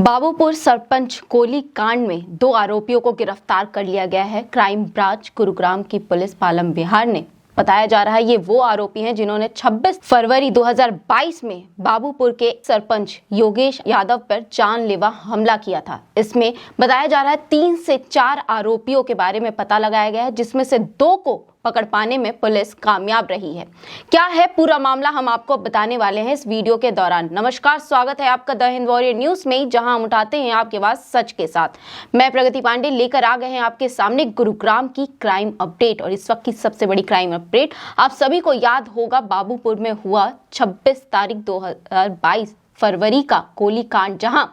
बाबूपुर सरपंच गोली कांड में 2 आरोपियों को गिरफ्तार कर लिया गया है। क्राइम ब्रांच गुरुग्राम की पुलिस पालम विहार ने बताया जा रहा है ये वो आरोपी हैं जिन्होंने 26 फरवरी 2022 में बाबूपुर के सरपंच योगेश यादव पर जानलेवा हमला किया था। इसमें बताया जा रहा है 3 से 4 आरोपियों के बारे में पता लगाया गया है, जिसमें से 2 को पकड़ पाने में पुलिस कामयाब रही है। क्या है पूरा मामला, हम आपको बताने वाले हैं इस वीडियो के दौरान। नमस्कार, स्वागत है आपका द हिंद वॉरियर न्यूज में, जहां हम उठाते हैं आपके आवाज सच के साथ। मैं प्रगति पांडे लेकर आ गए हैं आपके सामने गुरुग्राम की क्राइम अपडेट। और इस वक्त की सबसे बड़ी क्राइम अपडेट, आप सभी को याद होगा बाबूपुर में हुआ 26 तारीख 2022 फरवरी का गोली कांड, जहां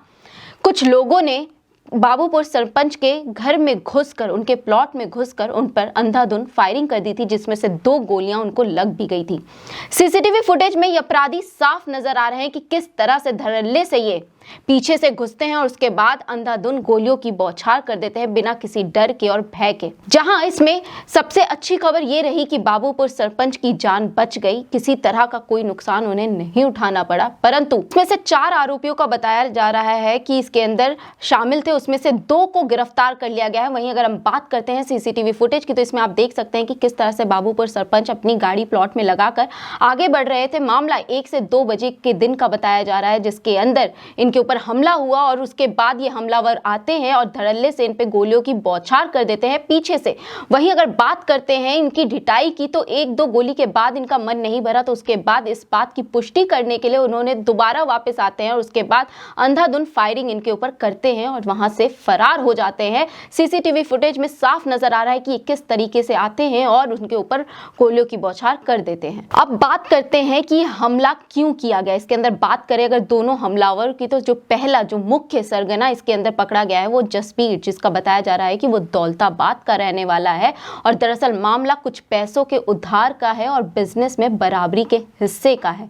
कुछ लोगों ने बाबूपुर सरपंच के घर में घुसकर, उनके प्लॉट में घुसकर उन पर अंधाधुंध फायरिंग कर दी थी, जिसमें से 2 गोलियां उनको लग भी गई थी। सीसीटीवी फुटेज में ये अपराधी साफ नजर आ रहे हैं कि किस तरह से धड़ल्ले से ये पीछे से घुसते हैं और उसके बाद अंधाधुंध गोलियों की बौछार कर देते हैं बिना किसी डर के और भय के। जहां इसमें सबसे अच्छी खबर ये रही कि बाबूपुर सरपंच की जान बच गई, किसी तरह का कोई नुकसान उन्हें नहीं उठाना पड़ा। परंतु इसमें से 4 आरोपियों का बताया जा रहा है कि इसके अंदर शामिल थे, उसमें से 2 को गिरफ्तार कर लिया गया है। वहीं अगर हम बात करते हैं सीसीटीवी फुटेज की, तो इसमें आप देख सकते हैं कि किस तरह से बाबूपुर सरपंच अपनी गाड़ी प्लॉट में लगाकर आगे बढ़ रहे थे। मामला 1 से 2 बजे के दिन का बताया जा रहा है, जिसके अंदर इनके ऊपर हमला हुआ और उसके बाद ये हमलावर आते हैं और धड़ल्ले से इन पे गोलियों की बौछार कर देते हैं पीछे से। वहीं अगर बात करते हैं इनकी ढिठाई की, तो 1-2 गोली के बाद इनका मन नहीं भरा, तो उसके बाद इस बात की पुष्टि करने के लिए उन्होंने दोबारा वापस आते हैं और उसके बाद अंधाधुंध फायरिंग इनके ऊपर करते हैं और वहां से फरार हो जाते हैं। सीसीटीवी फुटेज में साफ नजर आ रहा है कि ये किस तरीके से आते हैं और उनके ऊपर गोलियों की बौछार कर देते हैं। अब बात करते हैं कि हमला क्यों किया गया। इसके अंदर बात करें अगर दोनों हमलावर की, तो जो पहला जो मुख्य सरगना इसके अंदर पकड़ा गया है वो जसबीर, जिसका बताया जा रहा है कि वो दौलताबाद का रहने वाला है और दरअसल मामला कुछ पैसों के उधार का है और बिजनेस में बराबरी के हिस्से का है।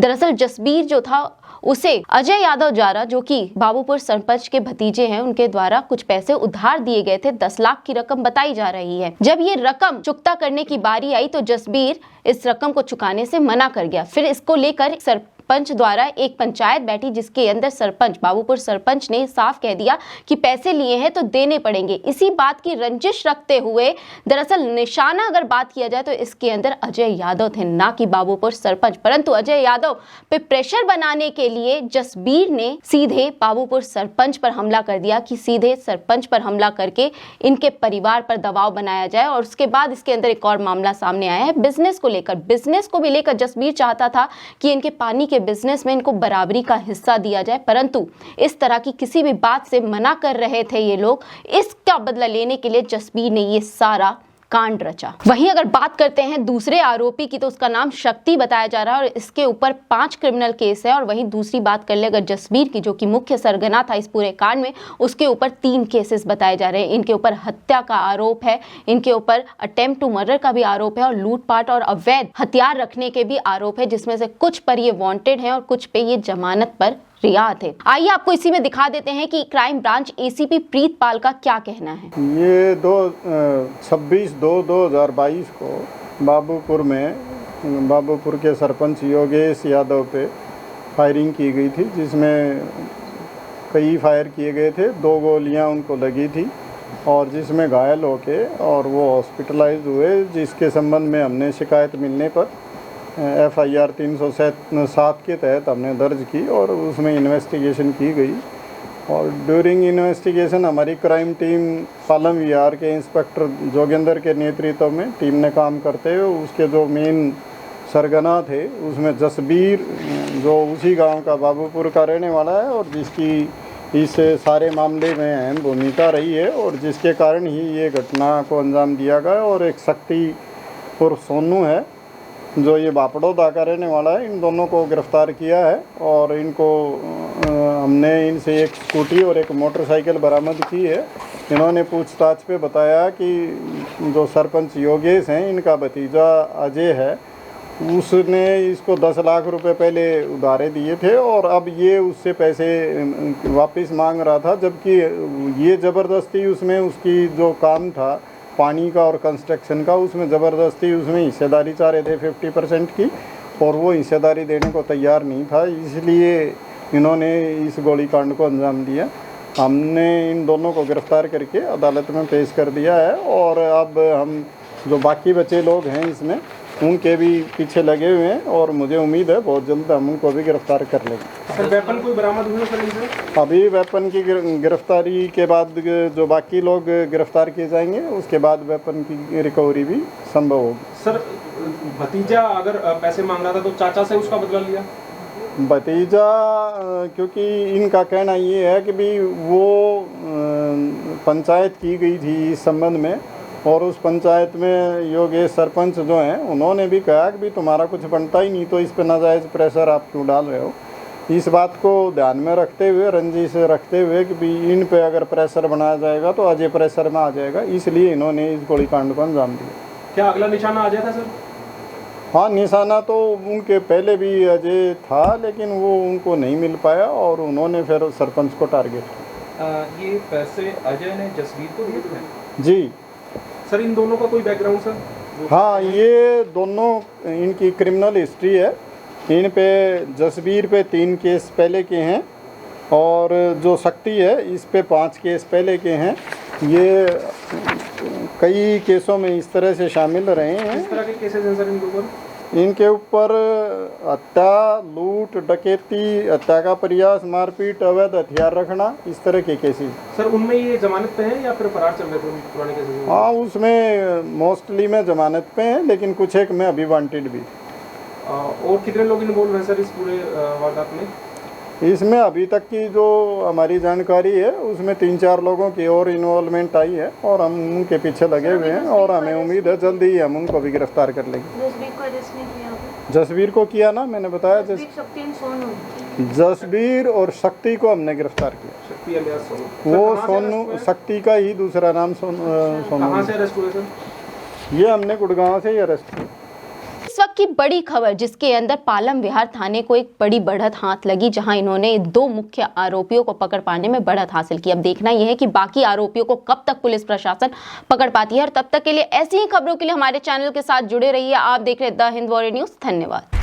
दरअसल जसबीर जो था उसे अजय यादव द्वारा, जो कि बाबूपुर सरपंच के भतीजे हैं, उनके द्वारा कुछ पैसे उधार दिए गए थे। 10 लाख की रकम बताई जा रही है। जब ये रकम चुकता करने की बारी आई तो जसबीर इस रकम को चुकाने से मना कर गया। फिर इसको लेकर सरपंच द्वारा एक पंचायत बैठी, जिसके अंदर सरपंच, बाबूपुर सरपंच ने साफ कह दिया कि पैसे लिए हैं तो देने पड़ेंगे। इसी बात की रंजिश रखते हुए दरअसल निशाना अगर बात किया जाए तो इसके अंदर अजय यादव थे, ना कि बाबूपुर सरपंच। परंतु अजय यादव पे प्रेशर बनाने के लिए जसबीर ने सीधे बाबूपुर सरपंच पर हमला कर दिया कि सीधे सरपंच पर हमला करके इनके परिवार पर दबाव बनाया जाए। और उसके बाद इसके अंदर एक और मामला सामने आया है बिजनेस को लेकर। बिजनेस को भी लेकर जसबीर चाहता था कि इनके पानी के बिजनेस में इनको बराबरी का हिस्सा दिया जाए, परंतु इस तरह की किसी भी बात से मना कर रहे थे ये लोग। इसका बदला लेने के लिए जसबीर ने ये सारा कांड रचा। वहीं अगर बात करते हैं दूसरे आरोपी की, तो उसका नाम शक्ति बताया जा रहा है और इसके ऊपर 5 क्रिमिनल केस है। और वहीं दूसरी बात कर ले अगर जसबीर की, जो कि मुख्य सरगना था इस पूरे कांड में, उसके ऊपर 3 केसेस बताए जा रहे हैं। इनके ऊपर हत्या का आरोप है, इनके ऊपर अटेम्प्ट टू मर्डर का भी आरोप है और लूटपाट और अवैध हथियार रखने के भी आरोप है, जिसमें से कुछ पर ये वांटेड है और कुछ पे ये जमानत पर रिहा थे। आइए आपको इसी में दिखा देते हैं कि क्राइम ब्रांच एसीपी प्रीतपाल का क्या कहना है। ये 26/2/2022 को बाबूपुर के सरपंच योगेश यादव पे फायरिंग की गई थी, जिसमें कई फायर किए गए थे। 2 गोलियां उनको लगी थी और जिसमें घायल होके और वो हॉस्पिटलाइज हुए, जिसके संबंध में हमने शिकायत मिलने पर FIR 307 के तहत हमने दर्ज की और उसमें इन्वेस्टिगेशन की गई। और ड्यूरिंग इन्वेस्टिगेशन हमारी क्राइम टीम पालम विहार के इंस्पेक्टर जोगेंद्र के नेतृत्व में टीम ने काम करते हुए उसके जो मेन सरगना थे उसमें जसबीर, जो उसी गांव का बाबूपुर का रहने वाला है और जिसकी इस सारे मामले में अहम भूमिका रही है और जिसके कारण ही ये घटना को अंजाम दिया गया। और एक शक्ति और सोनू है जो ये बापड़ौदा का रहने वाला है, इन दोनों को गिरफ्तार किया है और इनको हमने इनसे एक स्कूटी और एक मोटरसाइकिल बरामद की है। इन्होंने पूछताछ पे बताया कि जो सरपंच योगेश हैं, इनका भतीजा अजय है, उसने इसको 10 लाख रुपए पहले उधारे दिए थे और अब ये उससे पैसे वापस मांग रहा था, जबकि ये ज़बरदस्ती उसमें उसकी जो काम था पानी का और कंस्ट्रक्शन का, उसमें ज़बरदस्ती उसमें हिस्सेदारी चाह रहे थे 50% की और वो हिस्सेदारी देने को तैयार नहीं था। इसलिए इन्होंने इस गोलीकांड को अंजाम दिया। हमने इन दोनों को गिरफ्तार करके अदालत में पेश कर दिया है और अब हम जो बाकी बचे लोग हैं इसमें उनके भी पीछे लगे हुए हैं और मुझे उम्मीद है बहुत जल्द हम उनको भी गिरफ्तार कर लेंगे। सर वेपन कोई बरामद हुए सर इनसे? अभी वेपन की गिरफ्तारी के बाद जो बाकी लोग गिरफ्तार किए जाएंगे उसके बाद वेपन की रिकवरी भी संभव होगी। सर भतीजा अगर पैसे मांग रहा था तो चाचा से उसका बदला लिया? भतीजा क्योंकि इनका कहना ये है कि भी वो पंचायत की गई थी इस संबंध में और उस पंचायत में योगेश सरपंच जो हैं उन्होंने भी कहा कि भी तुम्हारा कुछ बनता ही नहीं तो इस पे नाजायज़ प्रेशर आप क्यों डाल रहे हो। इस बात को ध्यान में रखते हुए रंजिश रखते हुए कि भी इन पे अगर प्रेशर बनाया जाएगा तो अजय प्रेशर में आ जाएगा, इसलिए इन्होंने इस गोलीकांड को अंजाम दिया। क्या अगला निशाना अजय था सर? हाँ, निशाना तो उनके पहले भी अजय था लेकिन वो उनको नहीं मिल पाया और उन्होंने फिर सरपंच को टारगेट किया। ये पैसे अजय ने जसवीर को दिए थे? जी सर इन दोनों का कोई बैकग्राउंड सर? हाँ, ये दोनों इनकी क्रिमिनल हिस्ट्री है। इन पे जसवीर पे 3 केस पहले के हैं और जो शक्ति है इस पे 5 केस पहले के हैं। ये कई केसों में इस तरह से शामिल रहे हैं। किस तरह के केसेस हैं सर इनके ऊपर? इनके ऊपर हत्या, लूट, डकैती, हत्या का प्रयास, मारपीट, अवैध हथियार रखना, इस तरह के केसेस। सर उनमें ये जमानत पे हैं या फिर फरार चल रहे थे पुराने केसेस? हाँ, उसमें मोस्टली में जमानत पे हैं लेकिन कुछ एक में अभी वांटेड भी। और कितने लोग इन्वॉल्व हैं सर इस पूरे वारदात में? इसमें अभी तक की जो हमारी जानकारी है उसमें 3-4 लोगों की और इन्वॉल्वमेंट आई है और हम उनके पीछे लगे हुए हैं और हमें उम्मीद है जल्दी ही हम उनको भी गिरफ्तार कर लेंगे। जसवीर को अरेस्ट नहीं किया आपने? जसवीर को किया ना, मैंने बताया। शक्ति एंड सोनू। जसवीर और शक्ति को हमने गिरफ्तार किया। शक्ति alias सोनू। वो सर, कहाँ से सोनू, arrest हुए? शक्ति का ही दूसरा नाम कहाँ सोनू। से अरेस्ट हुए सर? ये हमने गुड़गांव से ही अरेस्ट किया। इस वक्त की बड़ी खबर जिसके अंदर पालम विहार थाने को एक बड़ी बढ़त हाथ लगी, जहां इन्होंने 2 मुख्य आरोपियों को पकड़ पाने में बढ़त हासिल की। अब देखना यह है कि बाकी आरोपियों को कब तक पुलिस प्रशासन पकड़ पाती है और तब तक के लिए ऐसी ही खबरों के लिए हमारे चैनल के साथ जुड़े रहिए। आप देख रहे हैं द हिंद वॉरियर न्यूज़। धन्यवाद।